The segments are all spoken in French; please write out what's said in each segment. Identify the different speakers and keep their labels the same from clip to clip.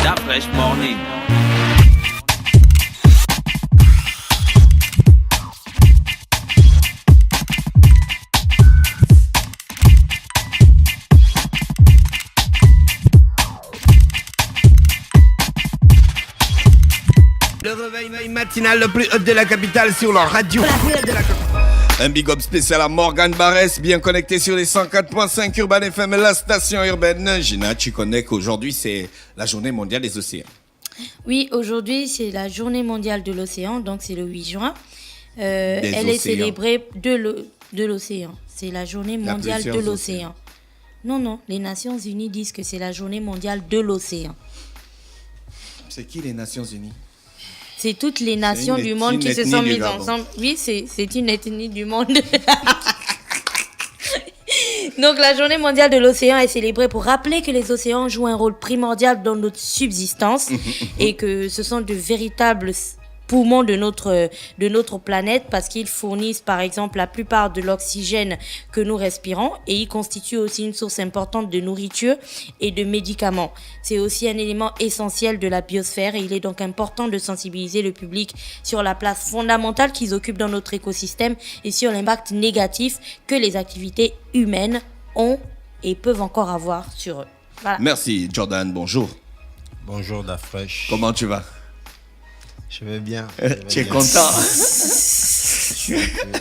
Speaker 1: Da Fresh Morning.
Speaker 2: Le réveil matinal le plus hot de la capitale sur la radio.
Speaker 3: Un big up spécial à Morgan Barres, bien connecté sur les 104.5 Urban FM, la station urbaine. Gina, tu connais qu'aujourd'hui c'est la journée mondiale des océans.
Speaker 4: Oui, aujourd'hui c'est la journée mondiale de l'océan, donc c'est le 8 juin. Elle est célébrée de l'océan. C'est la journée mondiale de l'océan. Non, les Nations Unies disent que c'est la journée mondiale de l'océan.
Speaker 3: C'est qui les Nations Unies?
Speaker 4: C'est toutes les nations du monde qui se sont mises ensemble. Oui, c'est une ethnie du monde. Donc, la journée mondiale de l'océan est célébrée pour rappeler que les océans jouent un rôle primordial dans notre subsistance et que ce sont de véritables poumons de notre planète parce qu'ils fournissent par exemple la plupart de l'oxygène que nous respirons et ils constituent aussi une source importante de nourriture et de médicaments. C'est aussi un élément essentiel de la biosphère et il est donc important de sensibiliser le public sur la place fondamentale qu'ils occupent dans notre écosystème et sur l'impact négatif que les activités humaines ont et peuvent encore avoir sur eux. Voilà.
Speaker 3: Merci Jordan, bonjour.
Speaker 5: Bonjour Da Fresh.
Speaker 3: Comment tu vas?
Speaker 5: Je vais bien.
Speaker 3: Tu es content?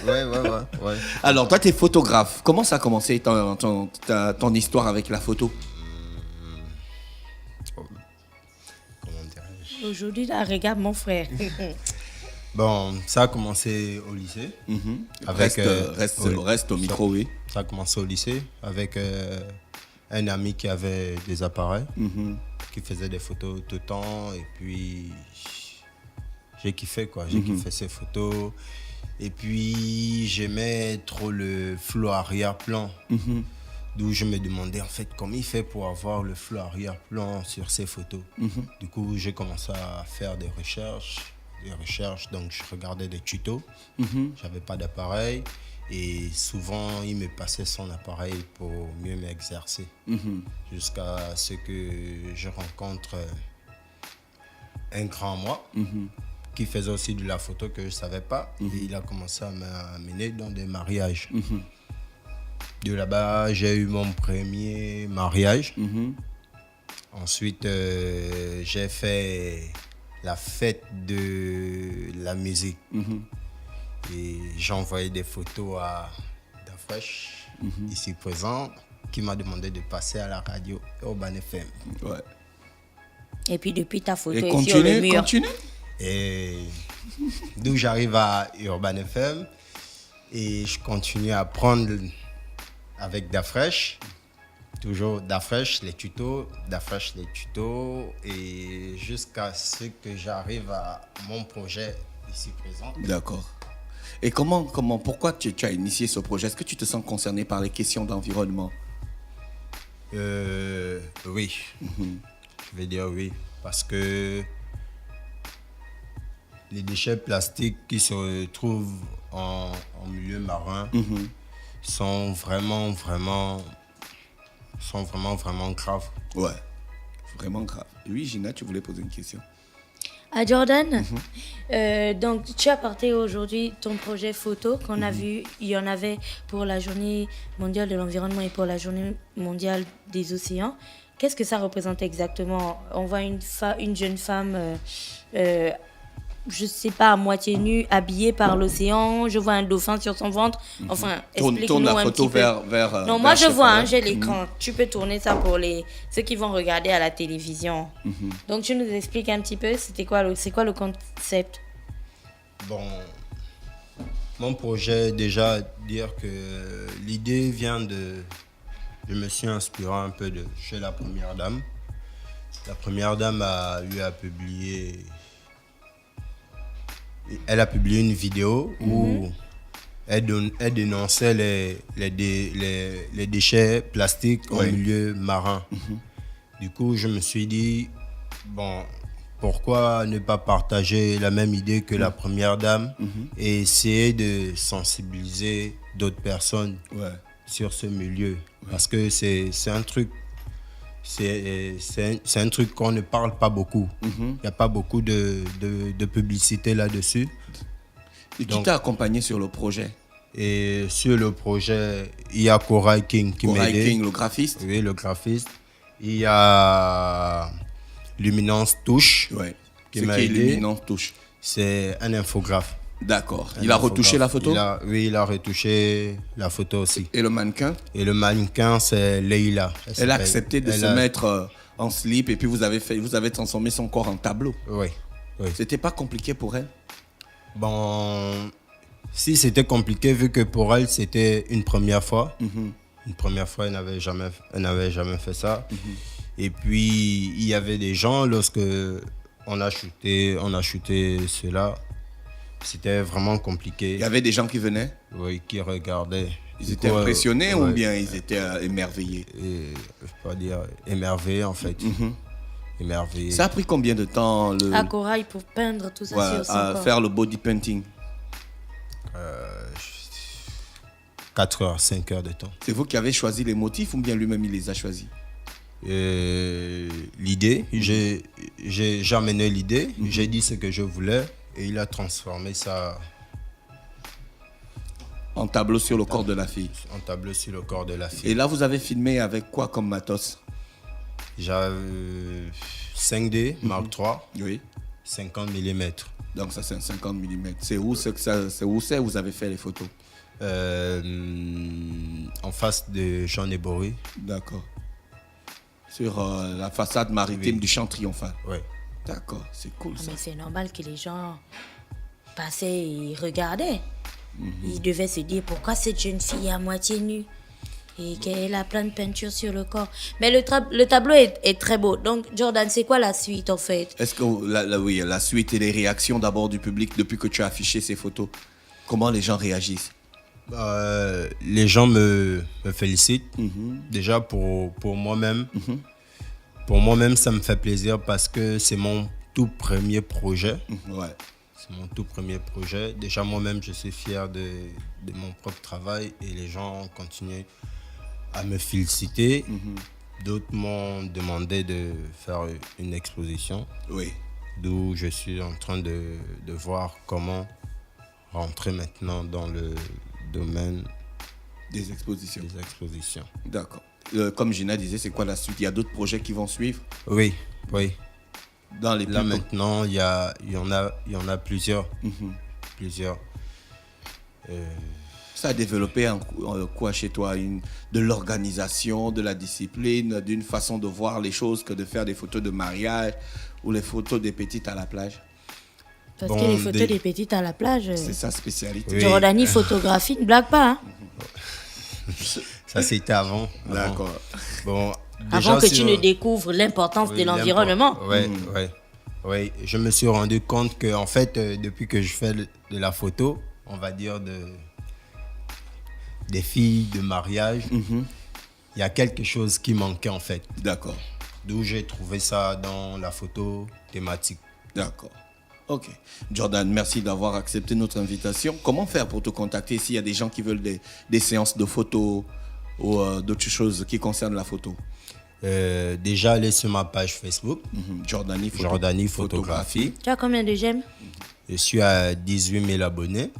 Speaker 5: Ouais.
Speaker 3: Alors toi tu es photographe, comment ça a commencé ton histoire avec la photo?
Speaker 5: Comment dirais-je?
Speaker 4: Aujourd'hui, là, regarde mon frère.
Speaker 5: Bon, ça a commencé au lycée.
Speaker 3: Reste au micro, oui.
Speaker 5: Ça a commencé au lycée avec un ami qui avait des appareils, qui faisait des photos tout le temps. Et puis, j'ai kiffé, quoi. J'ai kiffé ces photos. Et puis, j'aimais trop le flou arrière-plan. D'où je me demandais, en fait, comment il fait pour avoir le flou arrière-plan sur ces photos. Du coup, j'ai commencé à faire des recherches. Donc, je regardais des tutos. J'avais pas d'appareil. Et souvent, il me passait son appareil pour mieux m'exercer. Jusqu'à ce que je rencontre un grand moi qui faisait aussi de la photo que je ne savais pas. Et il a commencé à m'amener dans des mariages. De là-bas, j'ai eu mon premier mariage. Ensuite, j'ai fait la fête de la musique. Et j'ai envoyé des photos à Da Fresh, ici présent, qui m'a demandé de passer à la radio Urban FM.
Speaker 3: Ouais.
Speaker 4: Et puis depuis ta photo
Speaker 3: Et
Speaker 4: est sur le mur.
Speaker 3: continue.
Speaker 5: Et d'où j'arrive à Urban FM et je continue à apprendre avec Da Fresh. Toujours Da Fresh, les tutos, et jusqu'à ce que j'arrive à mon projet ici présent.
Speaker 3: D'accord. Et pourquoi tu as initié ce projet? Est-ce que tu te sens concerné par les questions d'environnement?
Speaker 5: Oui. Je vais dire oui. Parce que les déchets plastiques qui se retrouvent en milieu marin sont vraiment graves.
Speaker 3: Ouais, vraiment grave. Oui, Gina, tu voulais poser une question.
Speaker 4: À Jordan, donc tu as porté aujourd'hui ton projet photo qu'on a vu. Il y en avait pour la journée mondiale de l'environnement et pour la journée mondiale des océans. Qu'est-ce que ça représente exactement? On voit une jeune femme, je sais pas, à moitié nue, habillée par l'océan. Je vois un dauphin sur son ventre. Enfin, explique-nous
Speaker 3: Tourne la
Speaker 4: un
Speaker 3: photo
Speaker 4: petit peu.
Speaker 3: vers
Speaker 4: Non, moi je vois, j'ai l'écran. Tu peux tourner ça pour ceux qui vont regarder à la télévision. Donc tu nous expliques un petit peu, c'est quoi le concept?
Speaker 5: Bon, mon projet, déjà, dire que l'idée vient de... Je me suis inspiré un peu de chez la Première Dame. La Première Dame a eu à publier... Elle a publié une vidéo où elle dénonçait les déchets plastiques au milieu marin. Du coup, je me suis dit, bon, pourquoi ne pas partager la même idée que la Première Dame et essayer de sensibiliser d'autres personnes sur ce milieu. Parce que c'est un truc c'est un truc qu'on ne parle pas beaucoup. Il n'y a pas beaucoup de publicité là-dessus.
Speaker 3: Et qui t'a accompagné sur le projet?
Speaker 5: Et sur le projet, il y a Corail King qui m'a aidé.
Speaker 3: Corail King, le graphiste?
Speaker 5: Oui, le graphiste. Il y a Luminance Touche qui m'a aidé.
Speaker 3: Luminance Touche? C'est
Speaker 5: un infographe.
Speaker 3: D'accord. Il a retouché la photo?
Speaker 5: Oui, il a retouché la photo aussi.
Speaker 3: Et le mannequin?
Speaker 5: Et le mannequin, c'est Leïla.
Speaker 3: Elle a accepté de se mettre en slip et puis vous avez transformé son corps en tableau.
Speaker 5: Oui.
Speaker 3: C'était pas compliqué pour elle?
Speaker 5: Bon, si c'était compliqué, vu que pour elle, c'était une première fois. Une première fois, elle n'avait jamais fait ça. Et puis, il y avait des gens, lorsque on a shooté cela, c'était vraiment compliqué.
Speaker 3: Il y avait des gens qui venaient?
Speaker 5: Oui, qui regardaient.
Speaker 3: Ils étaient impressionnés ou bien ils étaient émerveillés?
Speaker 5: Je peux pas dire émerveillés, en fait. Émerveillés.
Speaker 3: Ça a pris combien de temps
Speaker 4: à Corail pour peindre tout ça sur son corps?
Speaker 3: Faire le body painting?
Speaker 5: 4 heures, 5 heures de temps.
Speaker 3: C'est vous qui avez choisi les motifs ou bien lui-même il les a choisis?
Speaker 5: L'idée, j'ai amené l'idée, j'ai dit ce que je voulais et il a transformé ça
Speaker 3: en tableau sur le corps de la fille.
Speaker 5: En tableau sur le corps de la fille.
Speaker 3: Et là, vous avez filmé avec quoi comme matos?
Speaker 5: J'avais 5D Mark III.
Speaker 3: Oui.
Speaker 5: 50 mm.
Speaker 3: Donc ça, c'est un 50 mm. C'est où vous avez fait les photos?
Speaker 5: En face de Jean Ebory.
Speaker 3: D'accord. Sur la façade maritime du Champ Triomphal.
Speaker 5: Oui.
Speaker 3: D'accord, c'est cool ça.
Speaker 4: Mais c'est normal que les gens passaient et regardaient. Ils devaient se dire pourquoi cette jeune fille est à moitié nue et qu'elle a plein de peinture sur le corps. Mais le tableau est très beau. Donc Jordan, c'est quoi la suite en fait?
Speaker 3: Est-ce que la suite et les réactions d'abord du public depuis que tu as affiché ces photos? Comment les gens réagissent?
Speaker 5: Les gens me félicitent. Déjà pour moi-même. Pour moi-même, ça me fait plaisir parce que c'est mon tout premier projet. C'est mon tout premier projet. Déjà, moi-même, je suis fier de mon propre travail et les gens continuent à me féliciter. D'autres m'ont demandé de faire une exposition.
Speaker 3: Oui.
Speaker 5: D'où je suis en train de voir comment rentrer maintenant dans le domaine
Speaker 3: des expositions. D'accord. Comme Gina disait, c'est quoi la suite? Il y a d'autres projets qui vont suivre?
Speaker 5: Oui.
Speaker 3: Là
Speaker 5: maintenant, il y en a plusieurs. Plusieurs.
Speaker 3: Ça a développé quoi chez toi? De l'organisation, de la discipline, d'une façon de voir les choses que de faire des photos de mariage ou les photos des petites à la plage?
Speaker 4: Parce que les photos des petites à la plage...
Speaker 3: C'est sa spécialité.
Speaker 4: Jordanie photographie, ne blague pas.
Speaker 5: Ça, c'était avant.
Speaker 3: D'accord.
Speaker 5: Bon,
Speaker 4: avant que tu ne découvres l'importance de l'environnement.
Speaker 5: Oui, je me suis rendu compte que, en fait, depuis que je fais de la photo, on va dire des filles de mariage, il y a quelque chose qui manquait, en fait.
Speaker 3: D'accord.
Speaker 5: D'où j'ai trouvé ça dans la photo thématique.
Speaker 3: D'accord. Ok. Jordan, merci d'avoir accepté notre invitation. Comment faire pour te contacter s'il y a des gens qui veulent des séances de photos ou d'autres choses qui concernent la photo?
Speaker 5: Déjà, aller sur ma page Facebook. Jordanie Photographie.
Speaker 4: Tu as combien de j'aime?
Speaker 5: Je suis à 18 000 abonnés.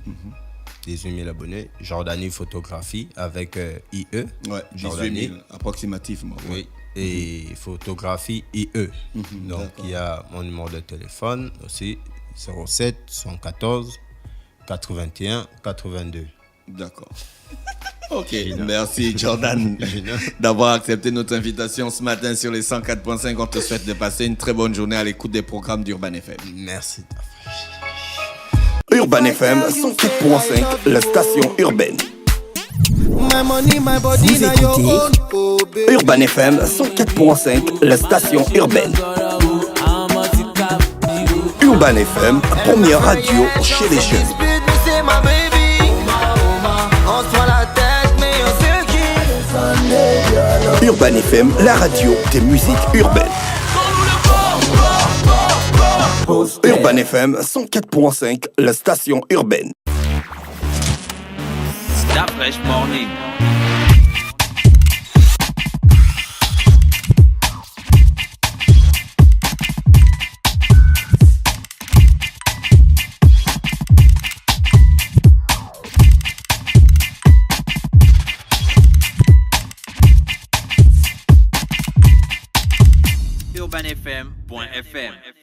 Speaker 5: 18 000 abonnés. Jordanie Photographie avec IE.
Speaker 3: Ouais, 18 000 approximativement.
Speaker 5: Oui. Et photographie IE. Donc, il y a mon numéro de téléphone aussi. 07 114 81 82.
Speaker 3: D'accord. Ok, merci Jordan d'avoir accepté notre invitation ce matin sur les 104.5. On te souhaite de passer une très bonne journée à l'écoute des programmes d'Urban FM.
Speaker 5: Merci.
Speaker 1: Urban FM 104.5, la station urbaine. Vous écoutez Urban FM 104.5, la station urbaine. Urban FM, première radio chez les jeunes. Urban FM, la radio des musiques urbaines. Urban FM 104.5, la station urbaine.
Speaker 6: Stop fresh morning. urbanfm.fm.